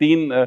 3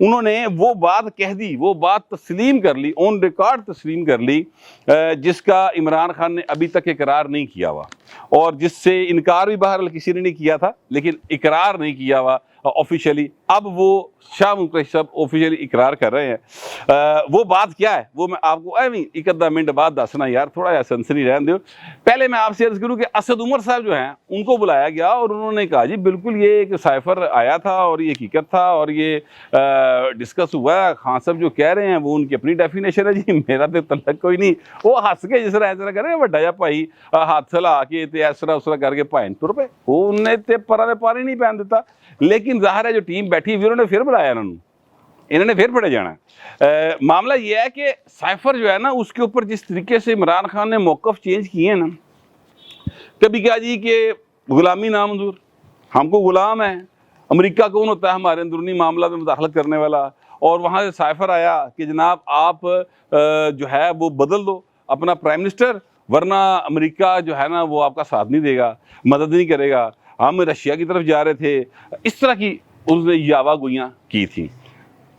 انہوں نے وہ بات کہہ دی، وہ بات تسلیم کر لی، آن ریکارڈ تسلیم کر لی، جس کا عمران خان نے ابھی تک اقرار نہیں کیا ہوا، اور جس سے انکار بھی بہرحال کسی نے نہیں کیا تھا لیکن اقرار نہیں کیا ہوا آفیشیلی۔ اب وہ شاہ ملک قریشی صاحب آفیشیلی اقرار کر رہے ہیں۔ وہ بات کیا ہے وہ میں آپ کو ایک آدھا منٹ بعد دسنا یار، تھوڑا جا سنسنی رہن دیو۔ پہلے میں آپ سے عرض کروں کہ اسد عمر صاحب جو ہیں ان کو بلایا گیا اور انہوں نے کہا جی بالکل یہ ایک سائفر آیا تھا اور یہ حقیقت تھا اور یہ ڈسکس ہوا ہے، خان صاحب جو کہہ رہے ہیں وہ ان کی اپنی ڈیفینیشن ہے جی، میرا تو تعلق کوئی نہیں۔ وہ ہنس کے جس طرح ایسا کرے بڑا جا بھائی ہاتھ لا کے اس طرح کر کے پائن تر پہ، وہ انہوں نے پرا میں پانی نہیں پہن دیتا۔ لیکن ظاہر ہے جو ٹیم بیٹھی ہوئی انہوں نے پھر بلایا انہوں نے پھر پڑے جانا ہے۔ معاملہ یہ ہے کہ سائفر جو ہے نا اس کے اوپر جس طریقے سے عمران خان نے موقف چینج کیے ہیں نا، کبھی کہا جی کہ غلامی نامنظور، ہم کو غلام ہے، امریکہ کون ہوتا ہے ہمارے اندرونی معاملات میں مداخلت کرنے والا، اور وہاں سے سائفر آیا کہ جناب آپ جو ہے وہ بدل دو اپنا پرائم منسٹر، ورنہ امریکہ جو ہے نا وہ آپ کا ساتھ نہیں دے گا، مدد نہیں کرے گا، ہم رشیا کی طرف جا رہے تھے، اس طرح کی اس نے یاوا گوئیاں کی تھیں۔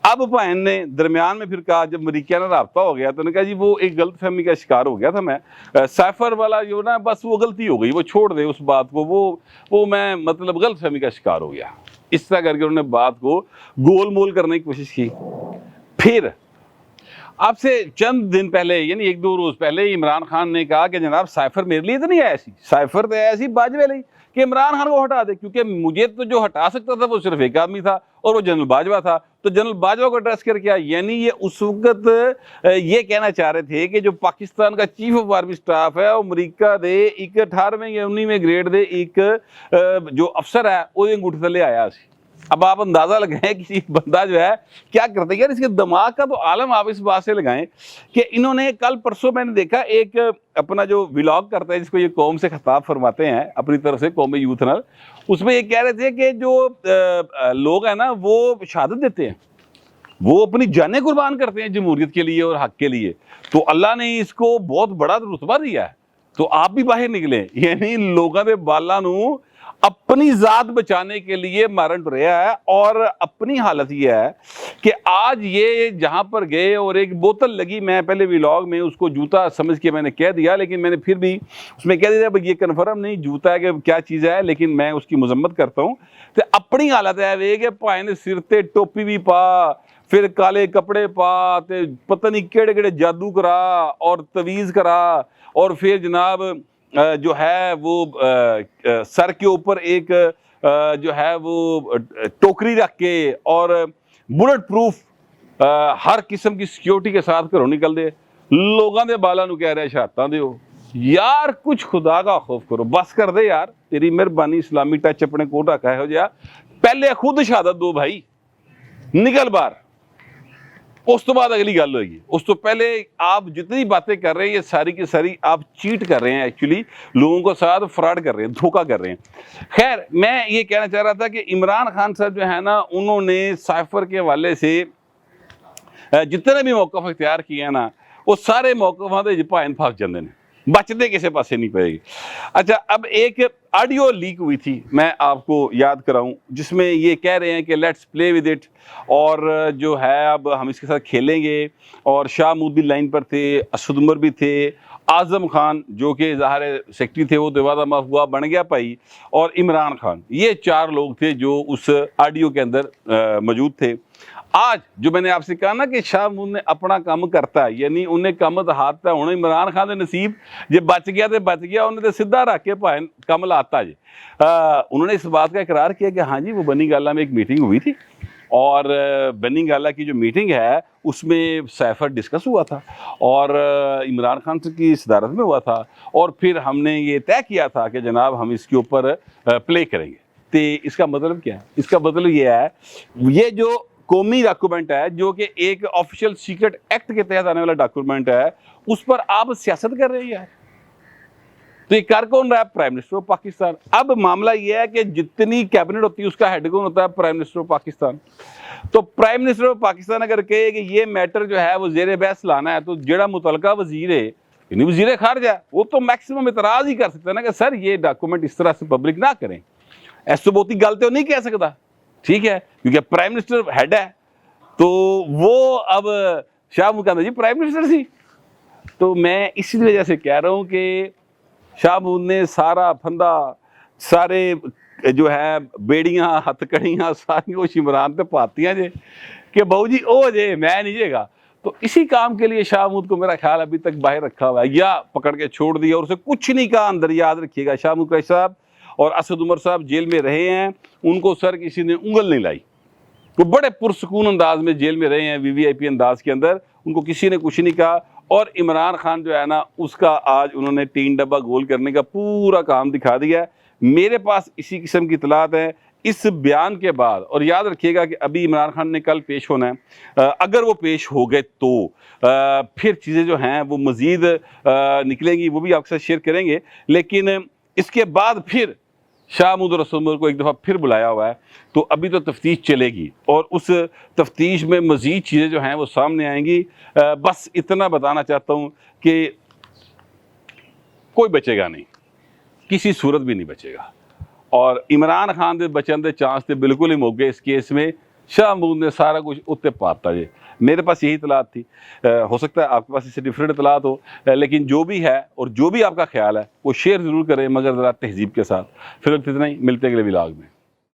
اب بہن نے درمیان میں پھر کہا، جب امریکہ نے رابطہ ہو گیا تو نے کہا جی وہ ایک غلط فہمی کا شکار ہو گیا تھا میں، سائفر والا جو نا بس وہ غلطی ہو گئی، وہ چھوڑ دے اس بات کو، وہ میں مطلب غلط فہمی کا شکار ہو گیا۔ اس طرح کر کے انہوں نے بات کو گول مول کرنے کی کوشش کی۔ پھر آپ سے چند دن پہلے یعنی ایک دو روز پہلے عمران خان نے کہا کہ جناب سائفر میرے لیے تو نہیں آیا سی، سائفر تو ایسی باجوے لئی کہ عمران خان کو ہٹا دے، کیونکہ مجھے تو جو ہٹا سکتا تھا وہ صرف ایک آدمی تھا اور وہ جنرل باجوہ تھا، تو جنرل باجوہ کو ایڈریس کر کے یعنی یہ اس وقت یہ کہنا چاہ رہے تھے کہ جو پاکستان کا چیف آف آرمی سٹاف ہے وہ امریکہ دے ایک 18ویں یا 19ویں گریڈ دے ایک جو افسر ہے وہ انگوٹھے تلے آیا سی۔ اب آپ اندازہ لگائیں کہ یہ بندہ جو ہے کیا کرتے ہیں یار، اس کے دماغ کا تو عالم آپ اس بات سے لگائیں کہ انہوں نے کل پرسوں میں نے دیکھا ایک اپنا جو ولاگ کرتا ہے جس کو یہ قوم سے خطاب فرماتے ہیں اپنی طرف سے، قومی یوتھ نال، اس میں یہ کہہ رہے تھے کہ جو لوگ ہیں نا وہ شہادت دیتے ہیں، وہ اپنی جانیں قربان کرتے ہیں جمہوریت کے لیے اور حق کے لیے، تو اللہ نے اس کو بہت بڑا رتبہ دیا ہے، تو آپ بھی باہر نکلیں، یعنی لوگوں کے بالا نو اپنی ذات بچانے کے لیے مارن رہا ہے۔ اور اپنی حالت یہ ہے کہ آج یہ جہاں پر گئے اور ایک بوتل لگی، میں پہلے ویلاگ میں اس کو جوتا سمجھ کے میں نے کہہ دیا، لیکن میں نے پھر بھی اس میں کہہ دیا یہ کنفرم نہیں جوتا ہے کہ کیا چیز ہے، لیکن میں اس کی مذمت کرتا ہوں۔ تو اپنی حالت ہے وہ کہ پائے نے سر تے ٹوپی بھی پا، پھر کالے کپڑے پا، تے پتہ نہیں کیڑے کیڑے جادو کرا اور تویز کرا، اور پھر جناب جو ہے وہ سر کے اوپر ایک جو ہے وہ ٹوکری رکھ کے اور بلٹ پروف ہر قسم کی سیکیورٹی کے ساتھ گھروں نکل دے، لوگاں دے بالا نو کہہ رہے شہادتاں دیو۔ یار کچھ خدا کا خوف کرو، بس کر دے یار، تیری مہربانی اسلامی ٹچ اپنے کو رکھا ہے ہو جا، پہلے خود شہادت دو بھائی، نکل باہر، اس تو بعد اگلی گل ہوئی۔ اس تو پہلے آپ جتنی باتیں کر رہے ہیں یہ ساری کی ساری آپ چیٹ کر رہے ہیں، ایکچولی لوگوں کو ساتھ فراڈ کر رہے ہیں، دھوکہ کر رہے ہیں۔ خیر میں یہ کہنا چاہ رہا تھا کہ عمران خان صاحب جو ہے نا انہوں نے سائفر کے حوالے سے جتنے بھی موقف اختیار کیے ہیں نا وہ سارے موقف پائن پھس جاندے نے، بچتے کسی پاسے نہیں پائے گی۔ اچھا اب ایک آڈیو لیک ہوئی تھی میں آپ کو یاد کراؤں، جس میں یہ کہہ رہے ہیں کہ لیٹس پلے ود اٹ، اور جو ہے اب ہم اس کے ساتھ کھیلیں گے، اور شاہ محمود بھی لائن پر تھے، اسد عمر بھی تھے، اعظم خان جو کہ ظاہر سیکٹری تھے وہ دیوادہ مفہوم بن گیا پائی، اور عمران خان، یہ چار لوگ تھے جو اس آڈیو کے اندر موجود تھے۔ آج جو میں نے آپ سے کہا نا کہ شاہ محمود نے اپنا کام کرتا ہے، یعنی انہیں کام تو ہاتھ ہے، ہوں عمران خان دے نصیب جب بچ گیا تو بچ گیا، انہیں تو سیدھا رکھ کے پائے کام لاتا جی۔ انہوں نے اس بات کا اقرار کیا کہ ہاں جی وہ بنی گالہ میں ایک میٹنگ ہوئی تھی، اور بنی گالہ کی جو میٹنگ ہے اس میں سائفر ڈسکس ہوا تھا اور عمران خان کی صدارت میں ہوا تھا، اور پھر ہم نے یہ طے کیا تھا کہ جناب ہم اس کے اوپر پلے کریں گے۔ تو اس کا مطلب کیا ہے؟ اس کا مطلب یہ ہے یہ جو قومی ڈاکومنٹ ہے جو کہ ایک آفیشیل سیکرٹ ایکٹ کے تحت آنے والا ڈاکومنٹ ہے، اس پر آپ سیاست کر رہے ہیں، تو یہ کر کون رہا ہے؟ Prime minister of Pakistan. اب معاملہ یہ ہے کہ جتنی کیبنٹ ہوتی ہے اس کا ہیڈ کون ہوتا ہے؟ Prime minister of Pakistan. تو پرائم منسٹر آف پاکستان اگر کہے کہ یہ میٹر جو ہے وہ زیر بحث لانا ہے، تو جڑا متعلقہ وزیر ہے یعنی وزیر خارجہ وہ تو میکسیمم اعتراض ہی کر سکتا ہے نا کہ سر یہ ڈاکومنٹ اس طرح سے پبلک نہ کریں، ایسے بہتی گل تو نہیں کہہ سکتا، ٹھیک ہے، کیونکہ پرائم منسٹر ہیڈ ہے۔ تو وہ اب شاہ محمود کہتا جی پرائم منسٹر سی. تو میں اسی وجہ سے کہہ رہا ہوں کہ شاہ محمود نے سارا پھندا سارے جو ہے بیڑیاں ہتھ کڑیاں ساری وہ عمران پہ پاتیاں جے کہ بہو جی او جے میں نہیں جے گا. تو اسی کام کے لیے شاہ محمود کو میرا خیال ابھی تک باہر رکھا ہوا ہے یا پکڑ کے چھوڑ دیا اور اسے کچھ نہیں کہا اندر. یاد رکھیے گا شاہ محمود قریشی صاحب اور اسد عمر صاحب جیل میں رہے ہیں, ان کو سر کسی نے انگل نہیں لائی. وہ بڑے پرسکون انداز میں جیل میں رہے ہیں, وی وی آئی پی انداز کے اندر, ان کو کسی نے کچھ نہیں کہا. اور عمران خان جو ہے نا اس کا آج انہوں نے 3 ڈبہ گول کرنے کا پورا کام دکھا دیا ہے. میرے پاس اسی قسم کی اطلاعات ہیں اس بیان کے بعد. اور یاد رکھیے گا کہ ابھی عمران خان نے کل پیش ہونا ہے, اگر وہ پیش ہو گئے تو پھر چیزیں جو ہیں وہ مزید نکلیں گی, وہ بھی آپ کے ساتھ شیئر کریں گے. لیکن اس کے بعد پھر شاہ محمود اور اسد عمر کو ایک دفعہ پھر بلایا ہوا ہے, تو ابھی تو تفتیش چلے گی اور اس تفتیش میں مزید چیزیں جو ہیں وہ سامنے آئیں گی. بس اتنا بتانا چاہتا ہوں کہ کوئی بچے گا نہیں, کسی صورت بھی نہیں بچے گا. اور عمران خان دے بچن دے چانس تے بالکل ہی موگے اس کیس میں. شاہ محمود نے سارا کچھ اتنے پاتا جے. میرے پاس یہی اطلاعات تھی, ہو سکتا ہے آپ کے پاس اس سے ڈیفرنٹ اطلاعات ہو, لیکن جو بھی ہے اور جو بھی آپ کا خیال ہے وہ شیئر ضرور کریں مگر ذرا تہذیب کے ساتھ. پھر وقت اتنا ہی, ملتے ہیں اگلے ولاگ میں.